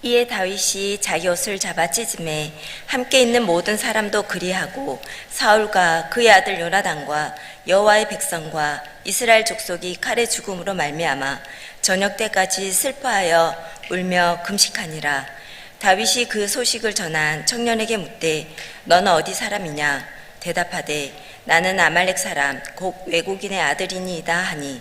이에 다윗이 자기 옷을 잡아 찢음에 함께 있는 모든 사람도 그리하고 사울과 그의 아들 요나단과 여호와의 백성과 이스라엘 족속이 칼의 죽음으로 말미암아 저녁 때까지 슬퍼하여 울며 금식하니라. 다윗이 그 소식을 전한 청년에게 묻되 너는 어디 사람이냐? 대답하되 나는 아말렉 사람 곧 외국인의 아들이니이다 하니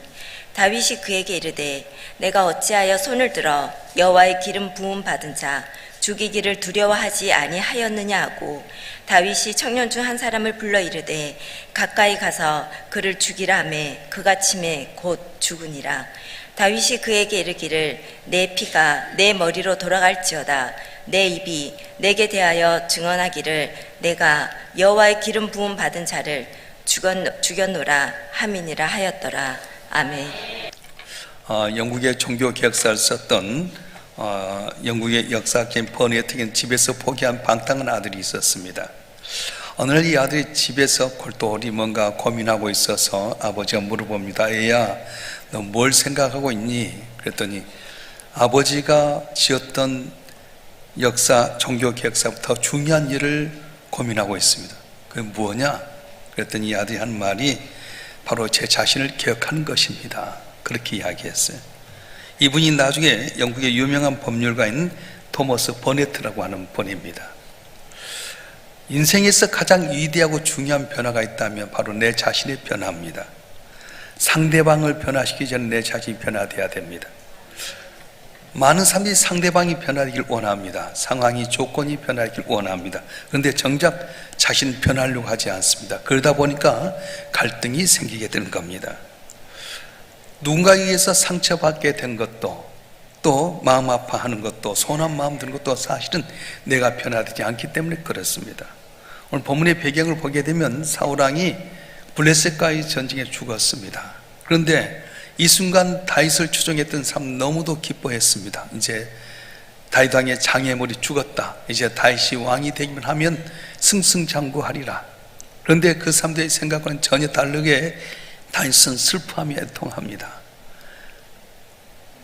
다윗이 그에게 이르되 내가 어찌하여 손을 들어 여호와의 기름 부음 받은 자 죽이기를 두려워하지 아니하였느냐 하고 다윗이 청년 중 한 사람을 불러 이르되 가까이 가서 그를 죽이라 하매 그가 치매 곧 죽으니라. 다윗이 그에게 이르기를 내 피가 내 머리로 돌아갈지어다. 내 입이 내게 대하여 증언하기를 내가 여호와의 기름 부음 받은 자를 죽였노라 함이니라 하였더라. 아멘. 영국의 종교개혁사를 썼던 영국의 역사학자인 버네트는 집에서 포기한 방탕한 아들이 있었습니다. 어느 날 이 아들이 집에서 골똘히 뭔가 고민하고 있어서 아버지가 물어봅니다. 애야, 너 뭘 생각하고 있니? 그랬더니 아버지가 지었던 역사, 종교개혁사부터 중요한 일을 고민하고 있습니다. 그게 뭐냐? 그랬더니 이 아들이 한 말이 바로 제 자신을 개혁하는 것입니다. 그렇게 이야기했어요. 이분이 나중에 영국의 유명한 법률가인 토머스 버네트라고 하는 분입니다. 인생에서 가장 위대하고 중요한 변화가 있다면 바로 내 자신의 변화입니다. 상대방을 변화시키기 전에 내 자신이 변화되어야 됩니다. 많은 사람들이 상대방이 변화되길 원합니다. 상황이, 조건이 변화되길 원합니다. 그런데 정작 자신은 변하려고 하지 않습니다. 그러다 보니까 갈등이 생기게 되는 겁니다. 누군가에 의해서 상처받게 된 것도, 또 마음 아파하는 것도, 소원한 마음 드는 것도 사실은 내가 변화되지 않기 때문에 그렇습니다. 오늘 본문의 배경을 보게 되면 사울왕이 블레셋과의 전쟁에 죽었습니다. 그런데 이 순간 다윗을 추종했던 사람 너무도 기뻐했습니다. 이제 다윗 왕의 장애물이 죽었다. 이제 다윗이 왕이 되기만 하면 승승장구하리라. 그런데 그 사람들의 생각과는 전혀 다르게 다윗은 슬퍼하며 애통합니다.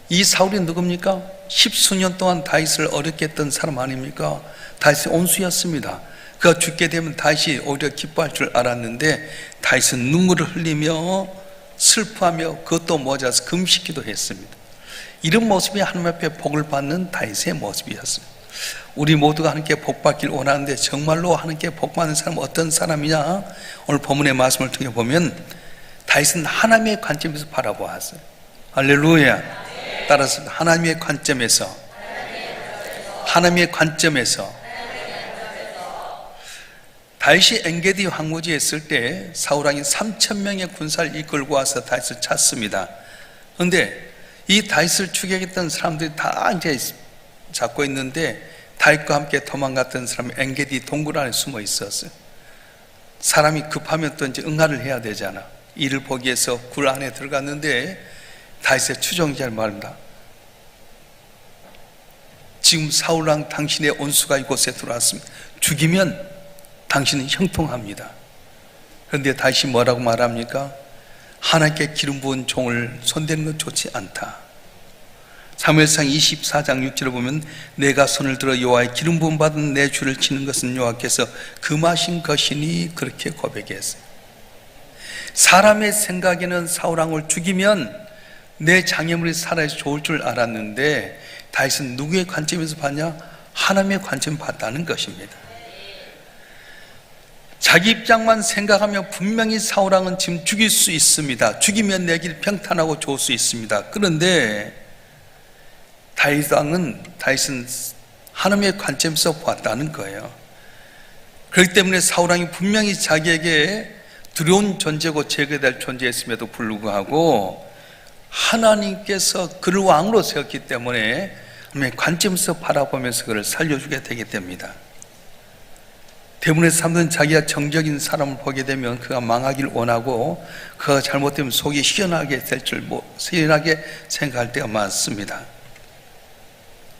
이 사울이 누굽니까? 십수년 동안 다윗을 어렵게 했던 사람 아닙니까? 다윗의 온수였습니다. 그가 죽게 되면 다윗이 오히려 기뻐할 줄 알았는데 다윗은 눈물을 흘리며 슬퍼하며 그것도 모자라서 금식기도 했습니다. 이런 모습이 하나님 앞에 복을 받는 다윗의 모습이었어요. 우리 모두가 하나님께 복 받길 원하는데 정말로 하나님께 복 받는 사람은 어떤 사람이냐? 오늘 본문의 말씀을 통해 보면 다윗은 하나님의 관점에서 바라보았어요. 할렐루야. 따라서 하나님의 관점에서 다윗이 엔게디 황무지에 있을 때 사울왕이 3,000명의 군사를 이끌고 와서 다윗을 찼습니다. 그런데 이 다윗을 추격했던 사람들이 다 이제 잡고 있는데 다윗과 함께 도망갔던 사람이 엔게디 동굴 안에 숨어 있었어요. 사람이 급하면 또 이제 응하를 해야 되잖아. 이를 보기 위해서 굴 안에 들어갔는데 다윗의 추종자를 말합니다. 지금 사울왕 당신의 온수가 이곳에 들어왔습니다. 죽이면 당신은 형통합니다. 그런데 다윗이 뭐라고 말합니까? 하나님께 기름 부은 종을 손대는 건 좋지 않다. 사무엘상 24장 6절을 보면 내가 손을 들어 여호와의 기름 부음 받은 내 주를 치는 것은 여호와께서 금하신 것이니 그렇게 고백했어요. 사람의 생각에는 사울왕을 죽이면 내 장애물이 살아서 좋을 줄 알았는데 다윗은 누구의 관점에서 봤냐? 하나님의 관점 봤다는 것입니다. 자기 입장만 생각하면 분명히 사울왕은 지금 죽일 수 있습니다. 죽이면 내 길 평탄하고 좋을 수 있습니다. 그런데 다윗은 하나님의 관점에서 봤다는 거예요. 그렇기 때문에 사울왕이 분명히 자기에게 두려운 존재고 제거될 존재였음에도 불구하고 하나님께서 그를 왕으로 세웠기 때문에 하나님의 관점에서 바라보면서 그를 살려주게 되게 됩니다. 대부분의 사람들은 자기가 정적인 사람을 보게 되면 그가 망하길 원하고 그가 잘못되면 속이 시원하게 될 줄 시원하게 생각할 때가 많습니다.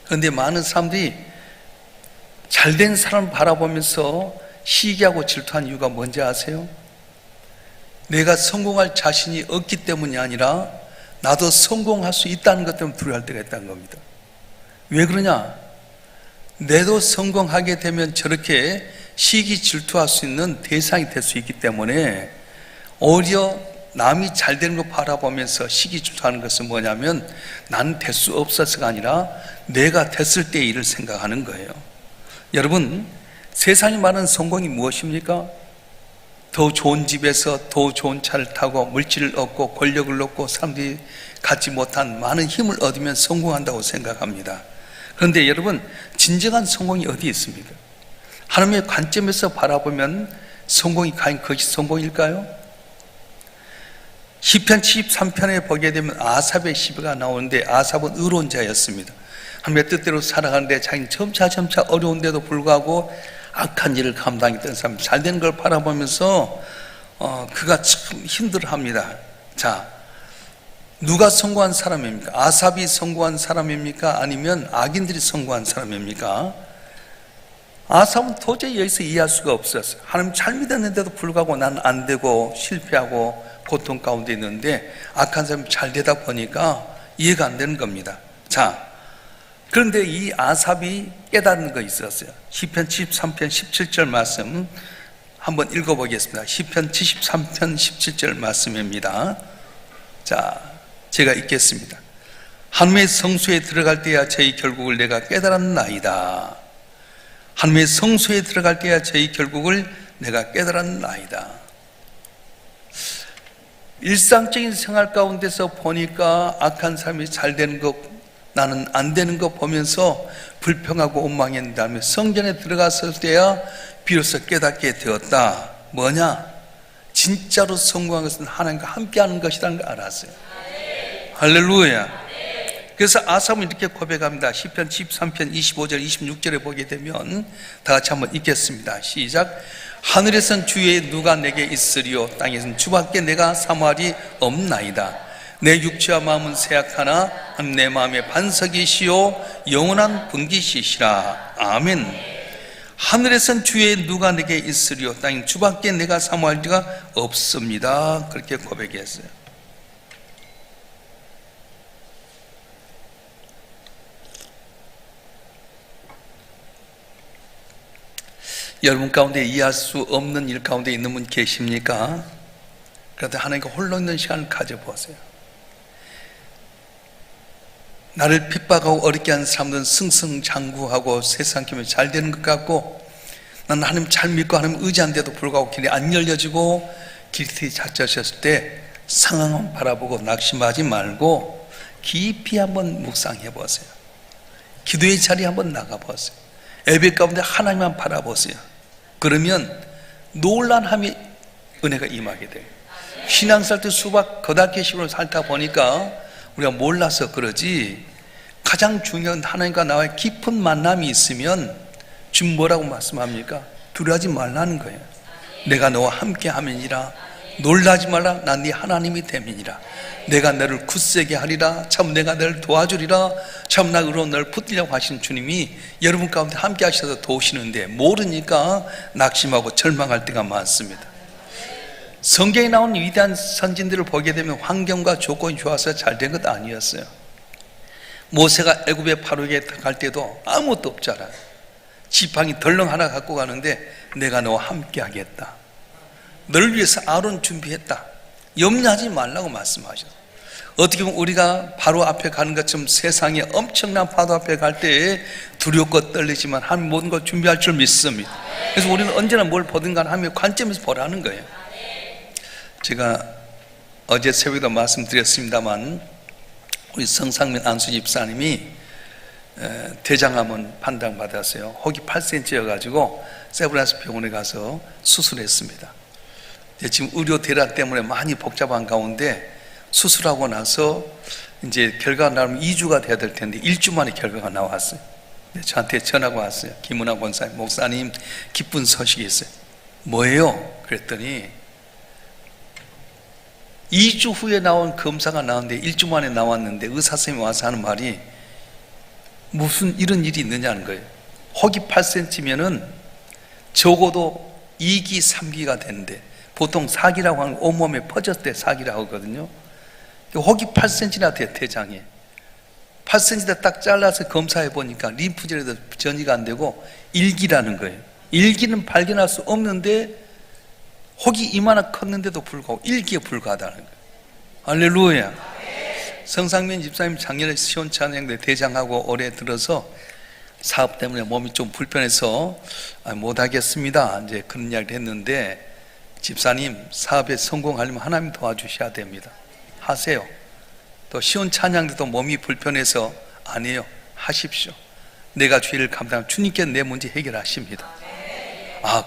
그런데 많은 사람들이 잘된 사람을 바라보면서 시기하고 질투한 이유가 뭔지 아세요? 내가 성공할 자신이 없기 때문이 아니라 나도 성공할 수 있다는 것 때문에 두려워할 때가 있다는 겁니다. 왜 그러냐? 내도 성공하게 되면 저렇게 시기 질투할 수 있는 대상이 될 수 있기 때문에 오히려 남이 잘 되는 거 바라보면서 시기 질투하는 것은 뭐냐면 나는 될 수 없어서가 아니라 내가 됐을 때의 일을 생각하는 거예요. 여러분, 세상이 말하는 성공이 무엇입니까? 더 좋은 집에서 더 좋은 차를 타고 물질을 얻고 권력을 얻고 사람들이 갖지 못한 많은 힘을 얻으면 성공한다고 생각합니다. 그런데 여러분, 진정한 성공이 어디 있습니까? 하나님의 관점에서 바라보면 성공이 과연 그것이 성공일까요? 시편 73편에 보게 되면 아삽의 시비가 나오는데 아삽은 의로운 자였습니다. 하나님의 뜻대로 살아가는데 자기는 점차 어려운데도 불구하고 악한 일을 감당했던 사람, 잘 되는 걸 바라보면서 그가 참 힘들어합니다. 자, 누가 성공한 사람입니까? 아삽이 성공한 사람입니까? 아니면 악인들이 성공한 사람입니까? 아삽은 도저히 여기서 이해할 수가 없었어요. 하나님 잘 믿었는데도 불구하고 나는 안 되고 실패하고 고통 가운데 있는데 악한 사람이 잘 되다 보니까 이해가 안 되는 겁니다. 자, 그런데 이 아삽이 깨닫는 거 있었어요. 시편 73편 17절 말씀 한번 읽어보겠습니다. 시편 73편 17절 말씀입니다. 자, 제가 읽겠습니다. 하나님의 성소에 들어갈 때야 저희 결국을 내가 깨달았나이다. 하나님의 성소에 들어갈 때야 저희 결국을 내가 깨달았나이다. 일상적인 생활 가운데서 보니까 악한 사람이 잘 되는 것, 나는 안 되는 거 보면서 불평하고 원망했다며 성전에 들어갔을 때야 비로소 깨닫게 되었다. 뭐냐? 진짜로 성공한 것은 하나님과 함께하는 것이라는 걸 알았어요. 할렐루야. 그래서 아삽은 이렇게 고백합니다. 시편 13편 25절 26절에 보게 되면 다 같이 한번 읽겠습니다. 시작. 하늘에선 주의 누가 내게 있으리요 땅에선 주밖에 내가 사모하리 없나이다. 내 육체와 마음은 쇠약하나 내 마음의 반석이시요 영원한 분기시시라. 아멘. 하늘에선 주의 누가 내게 있으리요 땅에선 주밖에 내가 사모할 리가 없습니다. 그렇게 고백했어요. 여러분 가운데 이해할 수 없는 일 가운데 있는 분 계십니까? 그래도 하나님과 홀로 있는 시간을 가져보세요. 나를 핍박하고 어렵게 하는 사람들은 승승장구하고 세상 기면 잘 되는 것 같고, 나는 하나님 잘 믿고 하나님 의지한데도 불구하고 길이 안 열려지고 길이 닫혀졌을 때 상황을 바라보고 낙심하지 말고 깊이 한번 묵상해 보세요. 기도의 자리에 한번 나가보세요. 예배 가운데 하나님만 바라보세요. 그러면 놀란함이 은혜가 임하게 돼요. 신앙살 때 수박 거다케식으로 살다 보니까 우리가 몰라서 그러지, 가장 중요한 하나님과 나와의 깊은 만남이 있으면 지금 뭐라고 말씀합니까? 두려워하지 말라는 거예요. 내가 너와 함께 함이니라. 놀라지 말라. 난 네 하나님이 됨이니라. 내가 너를 굳세게 하리라. 참 내가 너를 도와주리라. 참 나 의로 너를 붙들려고 하시는 주님이 여러분 가운데 함께 하셔서 도우시는데 모르니까 낙심하고 절망할 때가 많습니다. 성경에 나온 위대한 선진들을 보게 되면 환경과 조건이 좋아서 잘 된 것 아니었어요. 모세가 애굽의 바로에게 갈 때도 아무것도 없잖아. 지팡이 덜렁 하나 갖고 가는데 내가 너와 함께 하겠다. 너를 위해서 아론 준비했다. 염려하지 말라고 말씀하셨어요. 어떻게 보면 우리가 바로 앞에 가는 것처럼 세상에 엄청난 파도 앞에 갈 때 두렵고 떨리지만 하나님 모든 걸 준비할 줄 믿습니다. 그래서 우리는 언제나 뭘 보든 간에 하나님의 관점에서 보라는 거예요. 제가 어제 새벽에도 말씀드렸습니다만 우리 성상민 안수 집사님이 대장암은 판단받았어요. 혹이 8cm여가지고 세브란스 병원에 가서 수술했습니다. 지금 의료 대란 때문에 많이 복잡한 가운데 수술하고 나서 이제 결과가 나오면 2주가 돼야 될 텐데 1주 만에 결과가 나왔어요. 저한테 전화가 왔어요. 김은하 권사님, 목사님 기쁜 소식이 있어요. 뭐예요? 그랬더니 2주 후에 나온 검사가 나왔는데 1주 만에 나왔는데 의사 선생님이 와서 하는 말이 무슨 이런 일이 있느냐는 거예요. 혹이 8cm면은 적어도 2기, 3기가 되는데 보통 4기라고 하는 온몸에 퍼졌을 때 4기라고 하거든요. 혹이 8cm나 돼, 대장에. 8cm 딱 잘라서 검사해 보니까 림프절에도 전이가 안 되고 일기라는 거예요. 일기는 발견할 수 없는데 혹이 이만한 컸는데도 불구하고 일기에 불과하다는 거예요. 할렐루야. 성상민 집사님 작년에 시온찬양대 대장하고 올해 들어서 사업 때문에 몸이 좀 불편해서 못하겠습니다. 이제 그런 이야기를 했는데, 집사님 사업에 성공하려면 하나님 도와주셔야 됩니다. 하세요. 또 시온찬양대도 몸이 불편해서 안 해요. 하십시오. 내가 죄를 감당하면 주님께 내 문제 해결하십니다.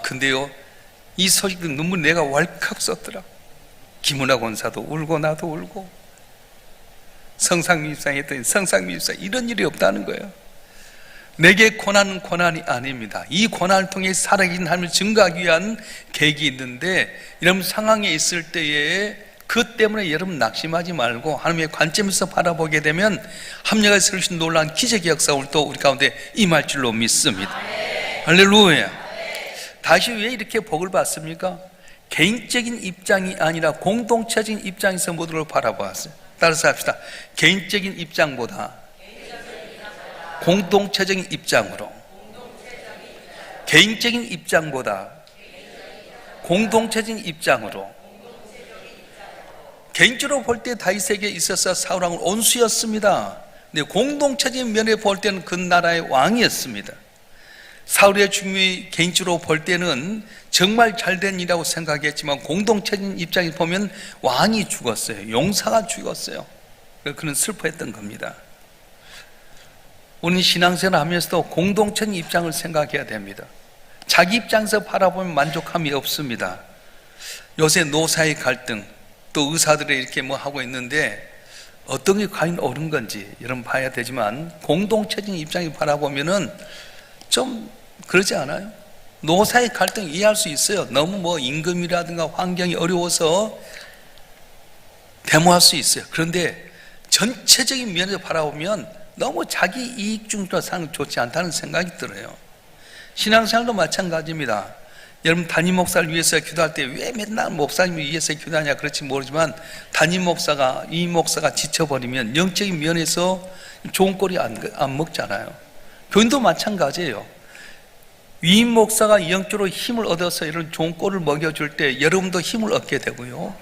근데요, 이 소식 듣고 눈물 내가 왈칵 쏟더라. 김은하 권사도 울고 나도 울고, 성상민 집사님 했더니 성상민 집사 이런 일이 없다는 거예요. 내게 고난은 고난이 아닙니다. 이 고난을 통해 살아계신 하나님을 증거하기 위한 계획이 있는데, 이런 상황에 있을 때에 그 때문에 여러분 낙심하지 말고 하나님의 관점에서 바라보게 되면 합력을 세우신 놀라운 기적의 역사를 또 우리 가운데 임할 줄로 믿습니다. 할렐루야. 다시 왜 이렇게 복을 받습니까? 개인적인 입장이 아니라 공동체적인 입장에서 모두를 바라보았어요. 따라서 합시다. 개인적인 입장보다 공동체적인 입장으로, 개인적인 입장보다 공동체적인 입장으로. 개인적으로 볼 때 다윗에게 있어서 사울왕은 온수였습니다. 근데 공동체적인 면에 볼 때는 그 나라의 왕이었습니다. 사울의 죽음이 개인적으로 볼 때는 정말 잘된 일이라고 생각했지만 공동체적인 입장에 보면 왕이 죽었어요. 용사가 죽었어요. 그는 슬퍼했던 겁니다. 우리는 신앙생활을 하면서도 공동체적인 입장을 생각해야 됩니다. 자기 입장에서 바라보면 만족함이 없습니다. 요새 노사의 갈등, 또 의사들이 이렇게 뭐 하고 있는데 어떤 게 과연 옳은 건지 여러분 봐야 되지만, 공동체적인 입장에 바라보면은 좀 그러지 않아요? 노사의 갈등 이해할 수 있어요. 너무 뭐 임금이라든가 환경이 어려워서 데모할 수 있어요. 그런데 전체적인 면에서 바라보면 너무 자기 이익 중심으로 사는 게 좋지 않다는 생각이 들어요. 신앙생활도 마찬가지입니다. 여러분 담임 목사를 위해서 기도할 때 왜 맨날 목사님을 위해서 기도하냐 그렇지 모르지만, 담임 목사가 이 목사가 지쳐버리면 영적인 면에서 좋은 꼴이 안 먹잖아요. 교인도 마찬가지예요. 위임 목사가 영적으로 힘을 얻어서 이런 좋은 꼴을 먹여줄 때 여러분도 힘을 얻게 되고요.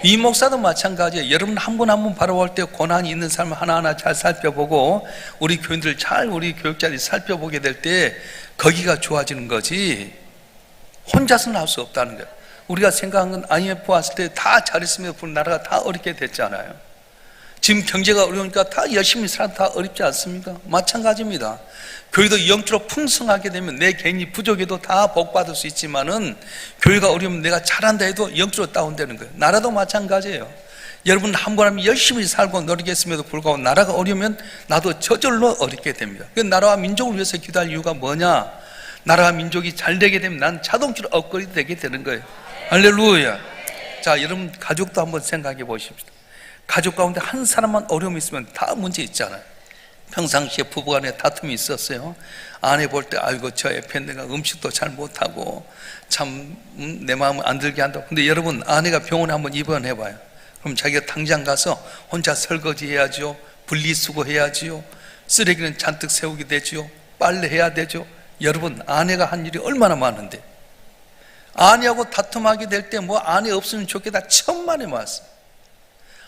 위임 목사도 마찬가지예요. 여러분 한 분 한 분 바라볼 때 고난이 있는 사람을 하나하나 잘 살펴보고 우리 교인들 잘 우리 교육자들이 살펴보게 될 때 거기가 좋아지는 거지 혼자서는 할 수 없다는 거예요. 우리가 생각한 건 IMF 왔을 때 다 잘했으면 나라가 다 어렵게 됐잖아요. 지금 경제가 어려우니까 다 열심히 살아도 다 어렵지 않습니까? 마찬가지입니다. 교회도 영적으로 풍성하게 되면 내 개인이 부족해도 다 복받을 수 있지만은, 교회가 어려우면 내가 잘한다 해도 영적으로 다운되는 거예요. 나라도 마찬가지예요. 여러분 한 번 하면 열심히 살고 노력했음에도 불구하고 나라가 어려우면 나도 저절로 어렵게 됩니다. 그 나라와 민족을 위해서 기도할 이유가 뭐냐? 나라와 민족이 잘 되게 되면 난 자동적으로 업그레이드 되게 되는 거예요. 할렐루야. 자, 여러분 가족도 한번 생각해 보십시오. 가족 가운데 한 사람만 어려움이 있으면 다 문제 있잖아요. 평상시에 부부간에 다툼이 있었어요. 아내 볼 때 아이고 저 애편 내가 음식도 잘 못하고 참 내 마음을 안 들게 한다고. 근데 여러분 아내가 병원에 한번 입원해봐요. 그럼 자기가 당장 가서 혼자 설거지 해야죠, 분리수거 해야지요, 쓰레기는 잔뜩 세우게 되죠, 빨래 해야 되죠. 여러분 아내가 한 일이 얼마나 많은데, 아내하고 다툼하게 될 때 뭐 아내 없으면 좋겠다 천만에 맞았어요.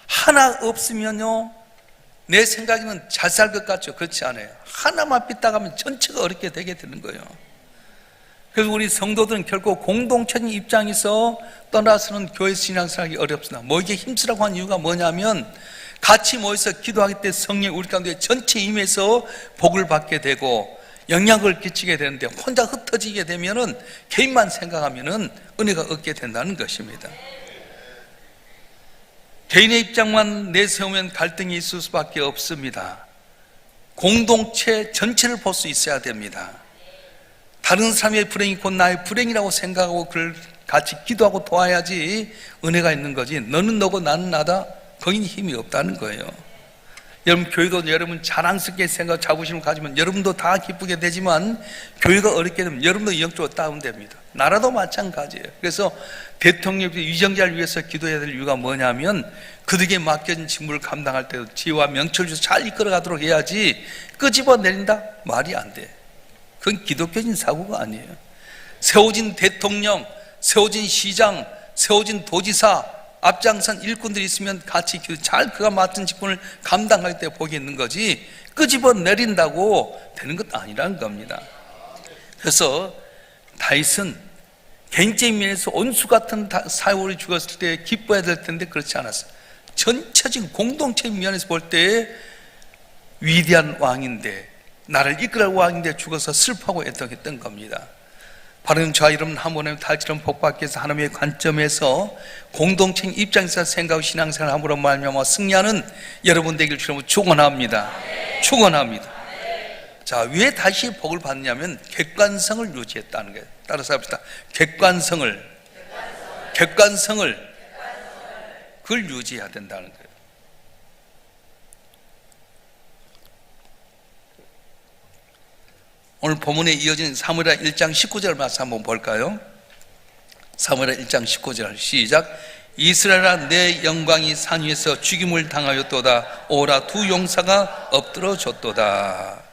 하나 없으면요 내 생각에는 잘 살 것 같죠? 그렇지 않아요. 하나만 삐딱하면 전체가 어렵게 되게 되는 거예요. 그래서 우리 성도들은 결국 공동체적인 입장에서 떠나서는 교회 신앙생활하기 어렵습니다. 뭐 이게 힘쓰라고 한 이유가 뭐냐면, 같이 모여서 기도하기 때 성령 우리 가운데 전체 임해서 복을 받게 되고 영향을 끼치게 되는데, 혼자 흩어지게 되면은 개인만 생각하면은 은혜가 없게 된다는 것입니다. 개인의 입장만 내세우면 갈등이 있을 수밖에 없습니다. 공동체 전체를 볼 수 있어야 됩니다. 다른 사람의 불행이 곧 나의 불행이라고 생각하고 그를 같이 기도하고 도와야지 은혜가 있는 거지, 너는 너고 나는 나다, 거기는 힘이 없다는 거예요. 여러분 교회도 여러분 자랑스럽게 생각 자부심을 가지면 여러분도 다 기쁘게 되지만, 교회가 어렵게 되면 여러분도 영적으로 다운됩니다. 나라도 마찬가지예요. 그래서 대통령 위정자를 위해서 기도해야 될 이유가 뭐냐면 그들에게 맡겨진 직무를 감당할 때도 지혜와 명철을 주셔서 잘 이끌어가도록 해야지 끄집어 내린다? 말이 안 돼. 그건 기독교적인 사고가 아니에요. 세워진 대통령, 세워진 시장, 세워진 도지사, 앞장선 일꾼들이 있으면 같이 잘 그가 맡은 직분을 감당할 때 복이 있는 거지 끄집어 내린다고 되는 것도 아니라는 겁니다. 그래서 다윗은 개인적인 면에서 온수 같은 사울이 죽었을 때 기뻐해야 될 텐데 그렇지 않았어요. 전체적인 공동체의 면에서 볼 때 위대한 왕인데, 나를 이끌어갈 왕인데 죽어서 슬퍼하고 애통했던 겁니다. 바른 저와 여러분 한 번에 달처럼 복받기 위해서 하나님의 관점에서 공동체 입장에서 생각하고 신앙생활을 함으로 말미암아 승리하는 여러분 되길 주님으로 축원합니다. 축원합니다. 자, 왜 다시 복을 받느냐면 객관성을 유지했다는 거예요. 따라서 합시다. 객관성을 그걸 유지해야 된다는 거예요. 오늘 본문에 이어진 사무엘하 1장 19절 말씀 한번 볼까요? 사무엘하 1장 19절 시작. 이스라엘아 내 영광이 산 위에서 죽임을 당하였도다. 오라 두 용사가 엎드러졌도다.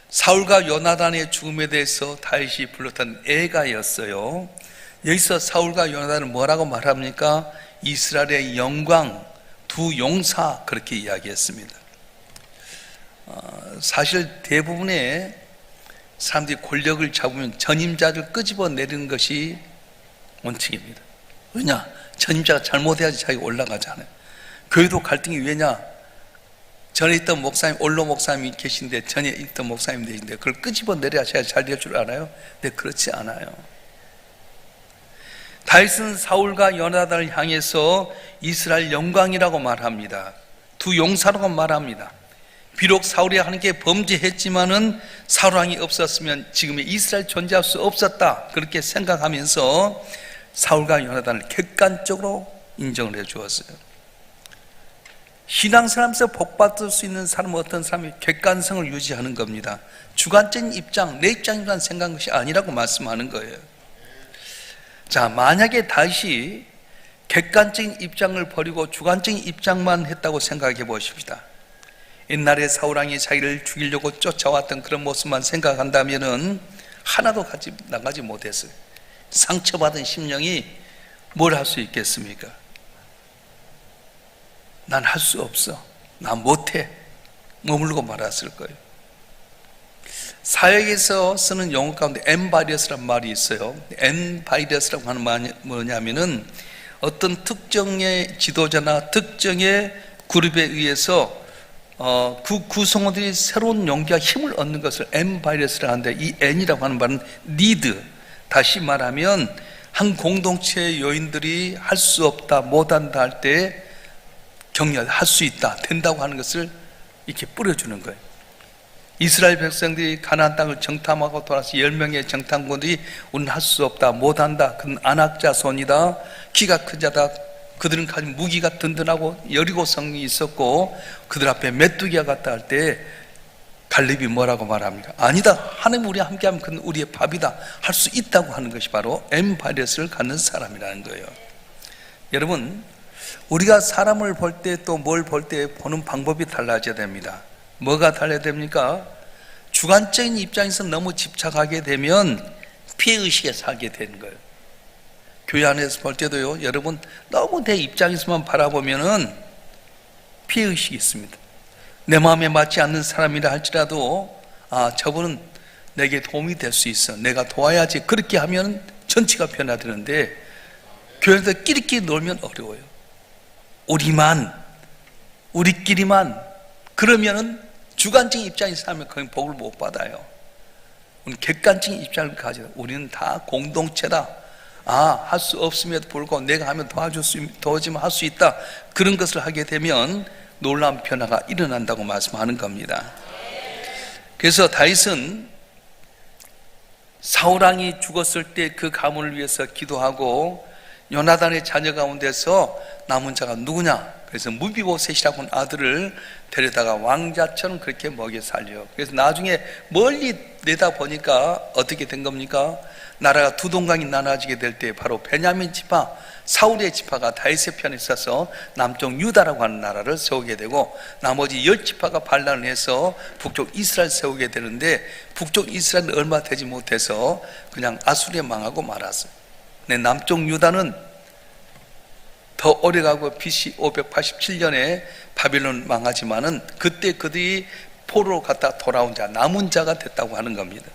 사울과 요나단의 죽음에 대해서 다윗이 불렀던 애가였어요. 여기서 사울과 요나단은 뭐라고 말합니까? 이스라엘의 영광, 두 용사 그렇게 이야기했습니다. 사실 대부분의 사람들이 권력을 잡으면 전임자를 끄집어 내리는 것이 원칙입니다. 왜냐? 전임자가 잘못해야지 자기가 올라가잖아요. 교회도 갈등이 왜냐? 전에 있던 목사님, 올로 목사님이 계신데 전에 있던 목사님 계신데 그걸 끄집어 내려야 잘 될 줄 알아요? 근데 그렇지 않아요. 다윗은 사울과 요나단을 향해서 이스라엘 영광이라고 말합니다. 두 용사라고 말합니다. 비록 사울이 하나님께 범죄했지만은 사울 왕이 없었으면 지금의 이스라엘 존재할 수 없었다 그렇게 생각하면서 사울과 요나단을 객관적으로 인정을 해 주었어요. 신앙생활에서 복받을 수 있는 사람은 어떤 사람이 객관성을 유지하는 겁니다. 주관적인 입장, 내 입장이란 생각한 것이 아니라고 말씀하는 거예요. 자, 만약에 다시 객관적인 입장을 버리고 주관적인 입장만 했다고 생각해 보십시다. 옛날에 사울왕이 자기를 죽이려고 쫓아왔던 그런 모습만 생각한다면은 하나도 나가지 못했어요. 상처받은 심령이 뭘 할 수 있겠습니까? 난 할 수 없어. 난 못해. 머물고 말았을 거예요. 사역에서 쓰는 용어 가운데 엠바이러스란 말이 있어요. 엠바이러스라고 하는 말이 뭐냐면은 어떤 특정의 지도자나 특정의 그룹에 의해서 그 구성원들이 새로운 용기와 힘을 얻는 것을 엠바이러스라고 하는데, 이 N이라고 하는 말은 리드, 다시 말하면 한 공동체의 요인들이 할 수 없다, 못한다 할 때 격려, 할 수 있다, 된다고 하는 것을 이렇게 뿌려주는 거예요. 이스라엘 백성들이 가나안 땅을 정탐하고 돌아서 10명의 정탐꾼들이 우리는 할 수 없다, 못한다, 그는 안악자손이다, 키가 큰 자다, 그들은 가진 무기가 든든하고 여리고성이 있었고 그들 앞에 메뚜기와 같다 할 때 갈렙이 뭐라고 말합니까? 아니다, 하나님 우리와 함께하면 그는 우리의 밥이다, 할 수 있다고 하는 것이 바로 엠바이러스를 갖는 사람이라는 거예요. 여러분, 우리가 사람을 볼 때 또 뭘 볼 때 보는 방법이 달라져야 됩니다. 뭐가 달라야 됩니까? 주관적인 입장에서 너무 집착하게 되면 피해의식에 살게 되는 거예요. 교회 안에서 볼 때도요, 여러분 너무 내 입장에서만 바라보면은 피해의식이 있습니다. 내 마음에 맞지 않는 사람이라 할지라도 저분은 내게 도움이 될 수 있어, 내가 도와야지, 그렇게 하면 전체가 변화되는데 교회에서 끼리끼리 놀면 어려워요. 우리끼리만 그러면은 주관적인 입장에서 하면 거의 복을 못 받아요. 우리는 객관적인 입장을 가져요. 우리는 다 공동체다. 할 수 없음에도 불구하고 내가 하면 도와주면 할 수 있다, 그런 것을 하게 되면 놀라운 변화가 일어난다고 말씀하는 겁니다. 그래서 다윗은 사울왕이 죽었을 때 그 가문을 위해서 기도하고 요나단의 자녀 가운데서 남은 자가 누구냐? 그래서 무비보셋이라고 하는 아들을 데려다가 왕자처럼 그렇게 먹여 살려. 그래서 나중에 멀리 내다보니까 어떻게 된 겁니까? 나라가 두 동강이 나눠지게 될 때 바로 베냐민 지파, 사울의 지파가 다윗의 편에 있어서 남쪽 유다라고 하는 나라를 세우게 되고 나머지 10지파가 반란을 해서 북쪽 이스라엘 세우게 되는데 북쪽 이스라엘은 얼마 되지 못해서 그냥 아수리에 망하고 말았어요. 근데 남쪽 유다는 더 오래가고 BC 587년에 바빌론 망하지만은 그때 그들이 포로로 갔다 돌아온 자, 남은 자가 됐다고 하는 겁니다.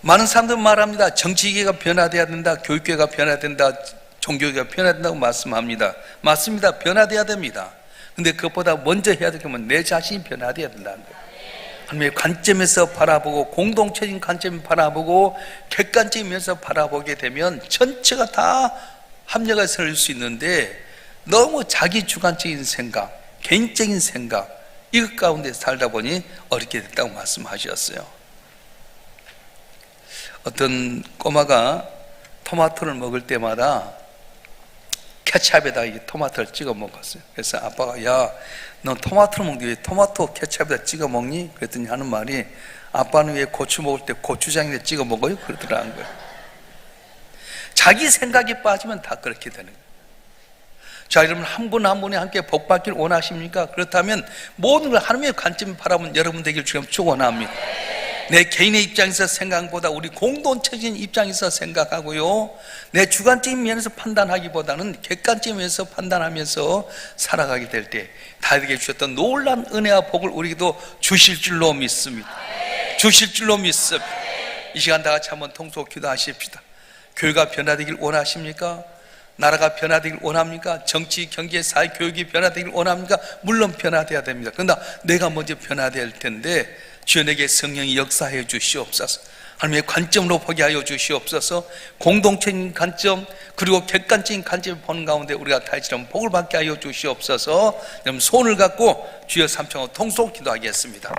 많은 사람들은 말합니다. 정치계가 변화돼야 된다, 교육계가 변화돼야 된다, 종교계가 변화해야 된다고 말씀합니다. 맞습니다. 변화돼야 됩니다. 근데 그것보다 먼저 해야 될 게 뭐냐면 내 자신이 변화돼야 된다는 거예요. 하나님의 관점에서 바라보고 공동체적인 관점에서 바라보고 객관적이면서 바라보게 되면 전체가 다 합력을 세울 수 있는데 너무 자기 주관적인 생각, 개인적인 생각 이것 가운데 살다 보니 어렵게 됐다고 말씀하셨어요. 어떤 꼬마가 토마토를 먹을 때마다 케찹에다 이 토마토를 찍어 먹었어요. 그래서 아빠가 야, 너 토마토를 먹는데 왜 토마토 케찹에다 찍어 먹니? 그랬더니 하는 말이 아빠는 왜 고추 먹을 때 고추장에 찍어 먹어요? 그러더라는 거예요. 자기 생각이 빠지면 다 그렇게 되는 거예요. 자, 여러분 한 분 한 분이 함께 복 받기를 원하십니까? 그렇다면 모든 걸 하나님의 관점에 바라보면 여러분 되길 주님 축원합니다. 내 개인의 입장에서 생각보다 우리 공동체적인 입장에서 생각하고요, 내 주관적인 면에서 판단하기보다는 객관적인 면에서 판단하면서 살아가게 될 때 다윗에게 주셨던 놀라운 은혜와 복을 우리에게도 주실 줄로 믿습니다. 주실 줄로 믿습니다. 이 시간 다 같이 한번 통속 기도하십시다. 교회가 변화되길 원하십니까? 나라가 변화되길 원합니까? 정치, 경제, 사회, 교육이 변화되길 원합니까? 물론 변화돼야 됩니다. 그러나 내가 먼저 변화될 텐데 주여 내게 성령이 역사해 주시옵소서. 하나님의 관점으로 보게 하여 주시옵소서. 공동체적인 관점 그리고 객관적인 관점을 보는 가운데 우리가 다시금 복을 받게 하여 주시옵소서. 여러분 손을 갖고 주여 삼창으로 통속 기도하겠습니다.